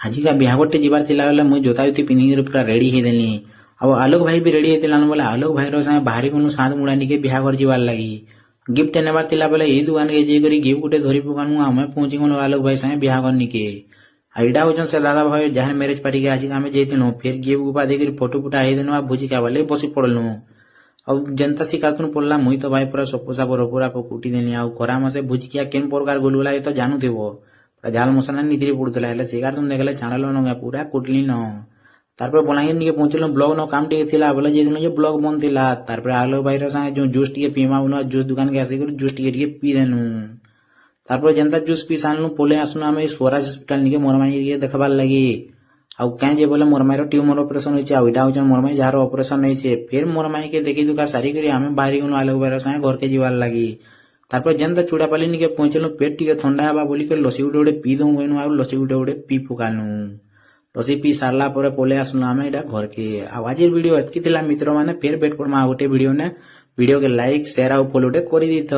ଆଜିକା ବିହାଘରଟେ ଯିବାର ଥିଲା ବେଲେ ମୁଇଁ ଜୋତା ଜୋତି ପିନ୍ଧିକିରି ପୁରା ରେଡି ହେଇଦେଲି। ଆଉ ଆଲୋକ ଭାଇ ବି ରେଡି ହେଇଥିଲା ବୋଲେ ଆଲୋକ ଭାଇର ସାଙ୍ଗେ ବାହାରି ଗଲୁ ସାତ ମୁଡ଼ା ନିକେ ବିହାଘର ଯିବାର ଲାଗି। ଗିଫ୍ଟ ନେବାର ଥିଲା ବେଲେ ଏଇ ଦୁକାନକେ ଯାଇକରି ଗିଫ୍ଟ ଗୋଟେ ଧରି ପକାନୁ ଆମେ ପହଞ୍ଚି ଗଲୁ ଆଲୋକ ଭାଇ ସାଙ୍ଗେ ବିହାଘର ନିକେ। ଆଉ ଏଇଟା ହଉଛନ୍ ସେ ଦାଦା ଭାଇ ଯାହାର ମ୍ୟାରେଜ ପାର୍ଟିକେ ଆଜି ଆମେ ଯାଇଥିଲୁ ଫେର ଗିଫ୍ଟ ଗୁପା ଦେଇକରି ଫଟୋ ଫୁଟା ହେଇଦେନୁ ଆଉ ଭୋଜି ଖାଇବାର ଲାଗି ବସି ପଡଲୁ। ଆଉ ଯେନ୍ତା ଶିକାତୁନ ପଡଲା ମୁଇଁ ତ ଭାଇ ପୁରା ସପୋସା ବରପୁରା କୁଟି ଦେଲି। ଆଉ ଖରା ମାସେ ଭୋଜିକିଆ କେନ୍ ପ୍ରକାର ଗୁଲଗୁଲା ଏ ତ ଜାଣୁଥିବ ଝାଲ ମସଲା ନିତିରେ ପଡୁଥିଲା ହେଲେ ଶିକାର ତୁମ ଦେଖିଲେ ଛାଣଲ ନ ପୁରା କୁଟଲି ନ। ତାରପରେ ବଲାଙ୍ଗୀର ଟିକେ ପହଞ୍ଚିଲୁ ବ୍ଲକ ନ କାମ ଟିକେ ଥିଲା ବୋଲେ ଯାଇଥିଲୁ ଯେ ବ୍ଲକ ବନ୍ଦ ଥିଲା। ତାରପରେ ଆଲୋକ ଭାଇର ସାଙ୍ଗେ ଯୋଉ ଜୁସ୍ ଟିକେ ପିଇମା ବୋଲ ଜୁସ୍ ଦୋକାନକେ ଆସିକରି ଜୁସ୍ ଟିକେ ପିଇଦେନୁ। ତାରପରେ ଯେନ୍ତା ଜୁସ୍ ପିଇ ସାରିଲୁ ପଳେଇ ଆସିଲୁ ଆମେ ସ୍ୱରାଜ ହସ୍ପିଟାଲ ନିକେ ମୋର ମାଇ ଟିକେ ଦେଖବାର ଲାଗି। ଆଉ କାଇଁ ଯେ ବୋଲେ ମୋର ମାଇର ଟ୍ୟୁମର ଅପରେସନ ହେଇଛି ଆଉ ଏଇଟା ହଉଛି ମୋର ମାଇ ଯାହାର ଅପରେସନ ହେଇছে ଫେର ମୋର ମାଇକେ ଦେଖି ଦୁକା ସାରିକରି ଆମେ ବାହାରି ଗଲୁ ଆଲୋକ ଭାଇର ସାଙ୍ଗେ ଘରକେ ଯିବାର ଲାଗି। ତାରପରେ ଯେନ୍ତା ଚୁଡାପାଲି ନିକେ ପହଞ୍ଚିଲୁ ପେଟ ଟିକେ ଥଣ୍ଡା ହେବା ବୋଲିକରି ଲସି ଗୋଟେ ପିଇ ଦଉ କହିନୁ ଆଉ ଲସି ଗୋଟେ ପିଇ ପକାନୁ। ଲସି ପିଇ ସାରିଲା ପରେ ପଳେଇ ଆସିଲୁ ଆମେ ଏଇଟା ଘରକେ। ଆଉ ଆଜିର ଭିଡିଓ ଏତିକି ଥିଲା ମିତ୍ର ମାନେ ଫେର ଭେଟ ପଡମା ଗୋଟେ ଭିଡିଓ ନେ। ଭିଡିଓ କେ ଲାଇକ୍ ସେୟାର ଆଉ ଫଲୋ ଟେ କରିଦେଇଥ।